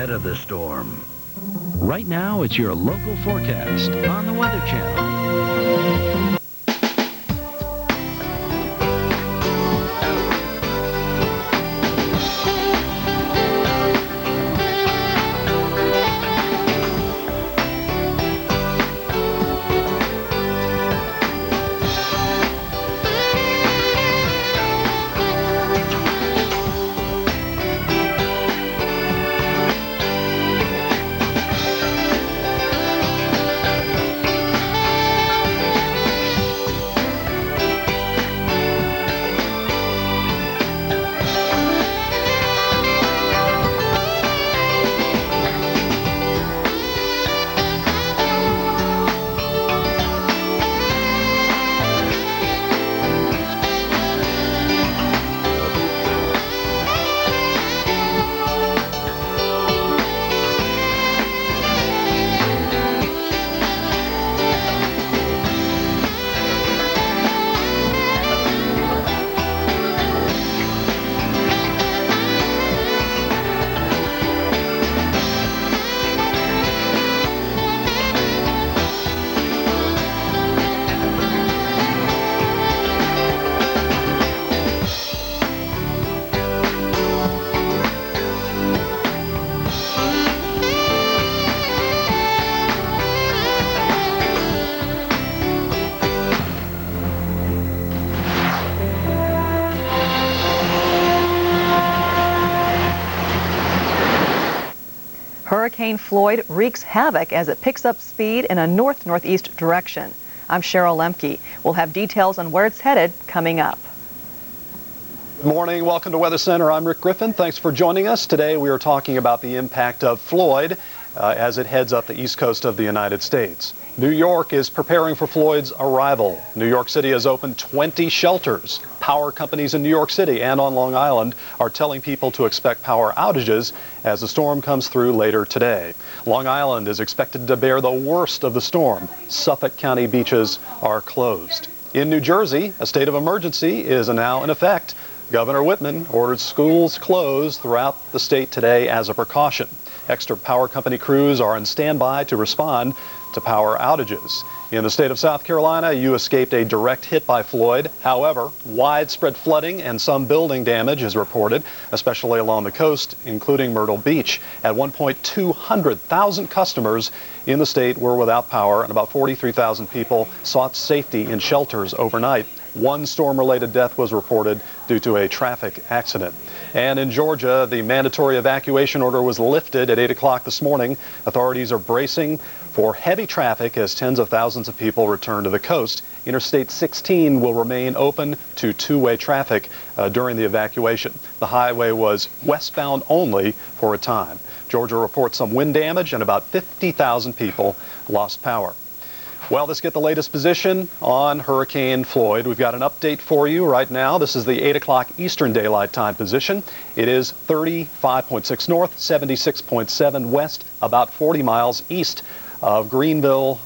ahead of the storm. Right now, it's your local forecast on the Weather Channel. Hurricane Floyd wreaks havoc as it picks up speed in a north-northeast direction. I'm Cheryl Lemke. We'll have details on where it's headed coming up. Good morning. Welcome to Weather Center. I'm Rick Griffin. Thanks for joining us. Today we are talking about the impact of Floyd as it heads up the east coast of the United States. New York is preparing for Floyd's arrival. New York City has opened 20 shelters. Power companies in New York City and on Long Island are telling people to expect power outages as the storm comes through later today. Long Island is expected to bear the worst of the storm. Suffolk County beaches are closed. In New Jersey, a state of emergency is now in effect. Governor Whitman ordered schools closed throughout the state today as a precaution. Extra power company crews are on standby to respond to power outages. In the state of South Carolina, you escaped a direct hit by Floyd. However, widespread flooding and some building damage is reported, especially along the coast, including Myrtle Beach. At one point, 200,000 customers in the state were without power, and about 43,000 people sought safety in shelters overnight. One storm-related death was reported due to a traffic accident. And in Georgia, the mandatory evacuation order was lifted at 8 o'clock this morning. Authorities are bracing for heavy traffic as tens of thousands of people return to the coast. Interstate 16 will remain open to two-way traffic during the evacuation. The highway was westbound only for a time. Georgia reports some wind damage and about 50,000 people lost power. Well, let's get the latest position on Hurricane Floyd. We've got an update for you right now. This is the 8 o'clock Eastern Daylight Time position. It is 35.6 north, 76.7 west, about 40 miles east of Greenville,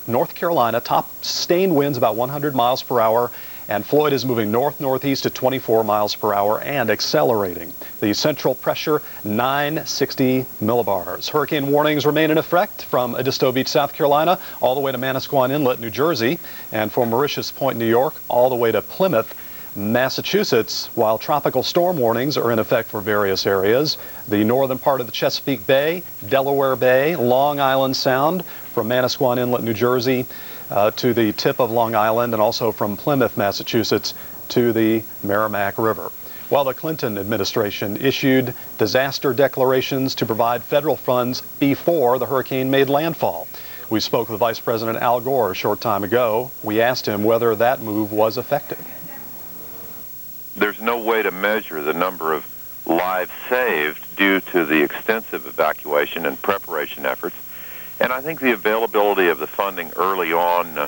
North Carolina. Top sustained winds about 100 miles per hour. And Floyd is moving north-northeast at 24 miles per hour and accelerating. The central pressure, 960 millibars. Hurricane warnings remain in effect from Edisto Beach, South Carolina, all the way to Manasquan Inlet, New Jersey, and from Mauritius Point, New York, all the way to Plymouth, Massachusetts, while tropical storm warnings are in effect for various areas. The northern part of the Chesapeake Bay, Delaware Bay, Long Island Sound, from Manasquan Inlet, New Jersey, to the tip of Long Island, and also from Plymouth, Massachusetts, to the Merrimack River. While the Clinton administration issued disaster declarations to provide federal funds before the hurricane made landfall. We spoke with Vice President Al Gore a short time ago. We asked him whether that move was effective. There's no way to measure the number of lives saved due to the extensive evacuation and preparation efforts. And I think the availability of the funding early on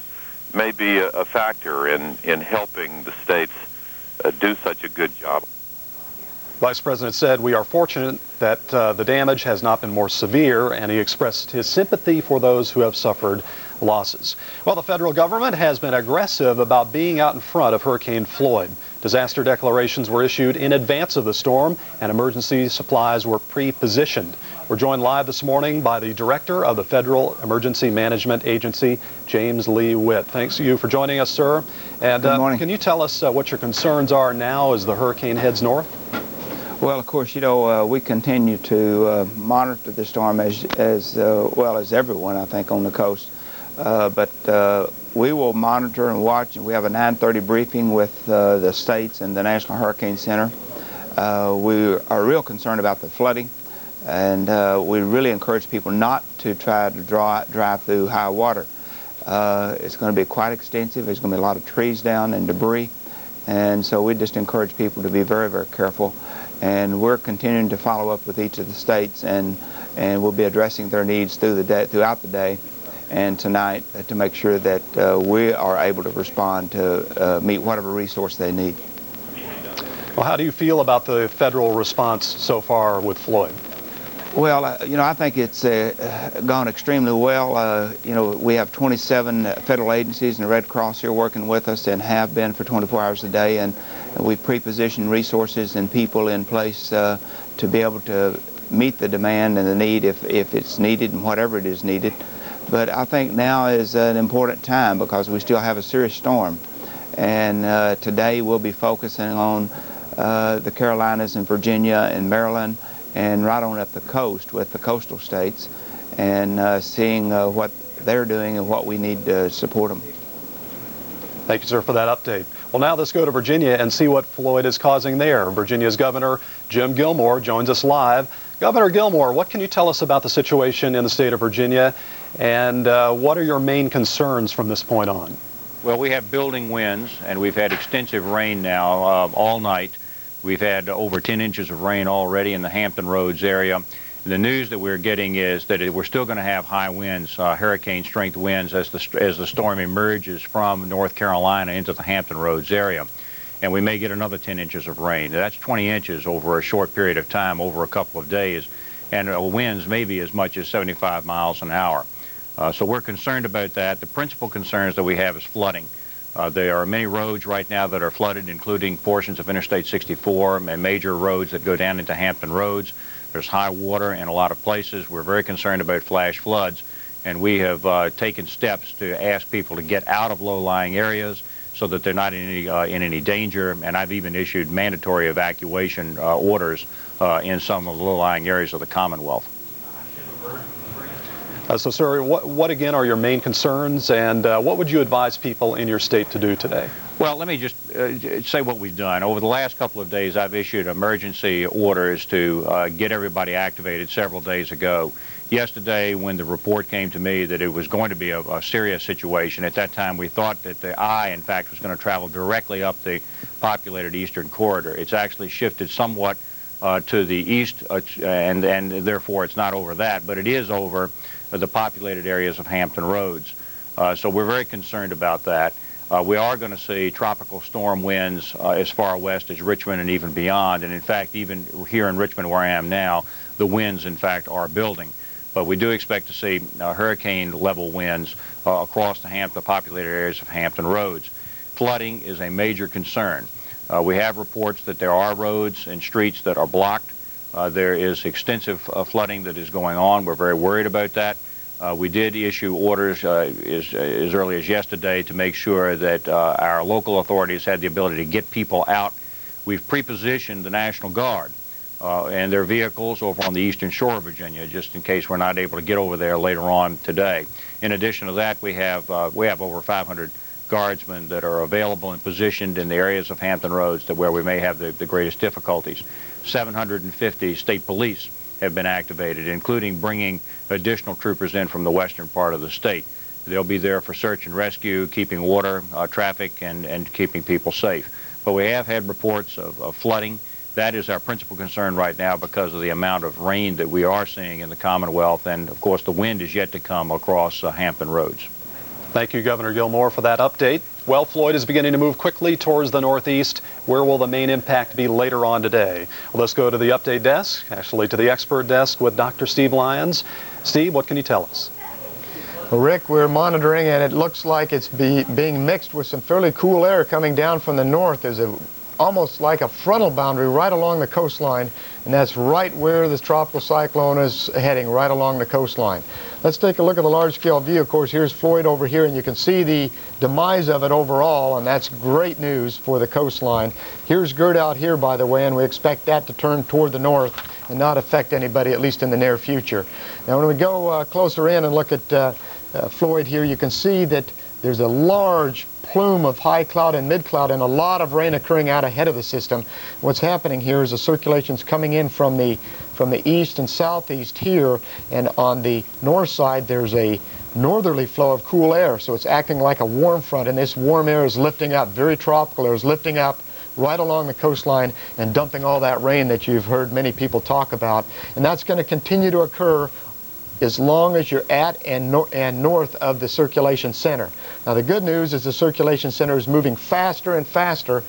may be a factor in helping the states do such a good job. Vice President said, "We are fortunate that the damage has not been more severe, and he expressed his sympathy for those who have suffered losses. Well, the federal government has been aggressive about being out in front of Hurricane Floyd. Disaster declarations were issued in advance of the storm, and emergency supplies were pre-positioned. We're joined live this morning by the director of the Federal Emergency Management Agency, James Lee Witt. Thanks to you for joining us, sir. And Good morning. can you tell us what your concerns are now as the hurricane heads north? Well, of course, you know, we continue to monitor the storm as well as everyone, I think, on the coast. But we will monitor and watch, and we have a 9:30 briefing with the states and the National Hurricane Center. We are real concerned about the flooding, and we really encourage people not to try to drive through high water. It's going to be quite extensive. There's going to be a lot of trees down and debris, and so we just encourage people to be very, very careful. And we're continuing to follow up with each of the states, and we'll be addressing their needs throughout the day and tonight to make sure that we are able to respond to meet whatever resource they need. Well, how do you feel about the federal response so far with Floyd? Well, you know, I think it's gone extremely well. You know, we have 27 federal agencies and the Red Cross here working with us and have been for 24 hours a day, and we've pre-positioned resources and people in place to be able to meet the demand and the need if it's needed and whatever it is needed. But I think now is an important time because we still have a serious storm. And today we'll be focusing on the Carolinas and Virginia and Maryland and right on up the coast with the coastal states and seeing what they're doing and what we need to support them. Thank you, sir, for that update. Well, now let's go to Virginia and see what Floyd is causing there. Virginia's Governor Jim Gilmore joins us live. Governor Gilmore, what can you tell us about the situation in the state of Virginia, and what are your main concerns from this point on? Well, we have building winds, and we've had extensive rain now all night. We've had over 10 inches of rain already in the Hampton Roads area. The news that we're getting is that we're still going to have high winds, hurricane-strength winds, as the storm emerges from North Carolina into the Hampton Roads area. And we may get another 10 inches of rain. That's 20 inches over a short period of time, over a couple of days. And winds may be as much as 75 miles an hour. So we're concerned about that. The principal concerns that we have is flooding. There are many roads right now that are flooded, including portions of Interstate 64 and major roads that go down into Hampton Roads. There's high water in a lot of places. We're very concerned about flash floods, and we have taken steps to ask people to get out of low-lying areas so that they're not in any danger, and I've even issued mandatory evacuation orders in some of the low-lying areas of the Commonwealth. So, sir, what again are your main concerns, and what would you advise people in your state to do today? Well, let me just say what we've done. Over the last couple of days, I've issued emergency orders to get everybody activated several days ago. Yesterday, when the report came to me that it was going to be a serious situation, at that time we thought that the eye, in fact, was going to travel directly up the populated eastern corridor. It's actually shifted somewhat to the east, and therefore it's not over that, but it is over the populated areas of Hampton Roads. So we're very concerned about that. We are going to see tropical storm winds as far west as Richmond and even beyond. And in fact, even here in Richmond where I am now, the winds in fact are building. But we do expect to see hurricane level winds across the populated areas of Hampton Roads. Flooding is a major concern. We have reports that there are roads and streets that are blocked. There is extensive flooding that is going on. We're very worried about that. We did issue orders as early as yesterday to make sure that our local authorities had the ability to get people out. We've pre-positioned the National Guard and their vehicles over on the eastern shore of Virginia, just in case we're not able to get over there later on today. In addition to that, we have over 500 guardsmen that are available and positioned in the areas of Hampton Roads where we may have the greatest difficulties. 750 state police have been activated, including bringing additional troopers in from the western part of the state. They'll be there for search and rescue, keeping water, traffic, and keeping people safe. But we have had reports of flooding. That is our principal concern right now because of the amount of rain that we are seeing in the Commonwealth, and of course the wind is yet to come across Hampton Roads. Thank you, Governor Gilmore, for that update. Well, Floyd is beginning to move quickly towards the northeast. Where will the main impact be later on today? Well, let's go to the update desk, actually to the expert desk with Dr. Steve Lyons. Steve, what can you tell us? Well, Rick, we're monitoring, and it looks like it's being mixed with some fairly cool air coming down from the north. There's almost like a frontal boundary right along the coastline, and that's right where this tropical cyclone is heading, right along the coastline. Let's take a look at the large-scale view. Of course, here's Floyd over here, and you can see the demise of it overall, and that's great news for the coastline. Here's Gert out here, by the way, and we expect that to turn toward the north and not affect anybody, at least in the near future. Now, when we go closer in and look at Floyd here, you can see that there's a large plume of high cloud and mid cloud and a lot of rain occurring out ahead of the system. What's happening here is the circulation's coming in from the east and southeast here, and on the north side there's a northerly flow of cool air, so it's acting like a warm front, and this warm air is lifting up, very tropical air is lifting up right along the coastline and dumping all that rain that you've heard many people talk about, and that's going to continue to occur as long as you're at and north of the circulation center. Now, the good news is the circulation center is moving faster and faster,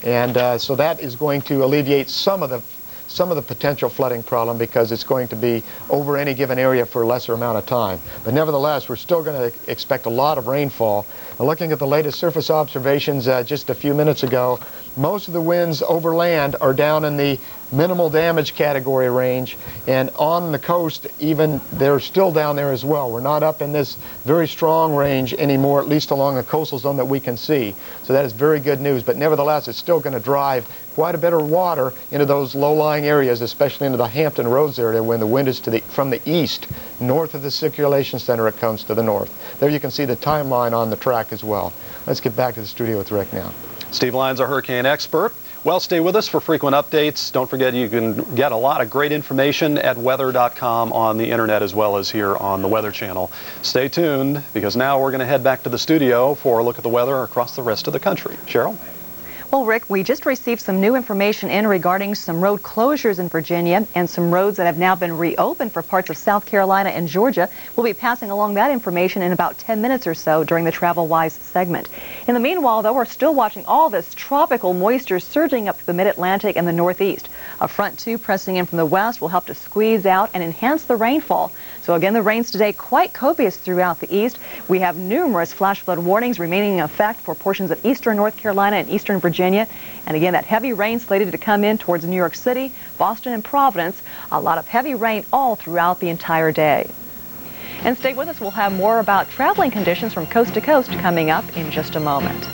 and so that is going to alleviate some of the potential flooding problem, because it's going to be over any given area for a lesser amount of time. But nevertheless, we're still going to expect a lot of rainfall. Now, looking at the latest surface observations just a few minutes ago, most of the winds over land are down in the minimal damage category range, and on the coast even they're still down there as well. We're not up in this very strong range anymore, at least along the coastal zone that we can see. So that is very good news, but nevertheless it's still going to drive quite a bit of water into those low-lying areas, especially into the Hampton Roads area when the wind is from the east. North of the circulation center it comes to the north. There you can see the timeline on the track as well. Let's get back to the studio with Rick now. Steve Lyons, our hurricane expert. Well, stay with us for frequent updates. Don't forget you can get a lot of great information at weather.com on the internet as well as here on the Weather Channel. Stay tuned, because now we're going to head back to the studio for a look at the weather across the rest of the country. Cheryl? Well, Rick, we just received some new information in regarding some road closures in Virginia and some roads that have now been reopened for parts of South Carolina and Georgia. We'll be passing along that information in about 10 minutes or so during the TravelWise segment. In the meanwhile, though, we're still watching all this tropical moisture surging up to the mid-Atlantic and the Northeast. A front 2 pressing in from the west will help to squeeze out and enhance the rainfall. So again, the rains today quite copious throughout the east. We have numerous flash flood warnings remaining in effect for portions of eastern North Carolina and eastern Virginia. And again, that heavy rain slated to come in towards New York City, Boston, and Providence. A lot of heavy rain all throughout the entire day. And stay with us. We'll have more about traveling conditions from coast to coast coming up in just a moment.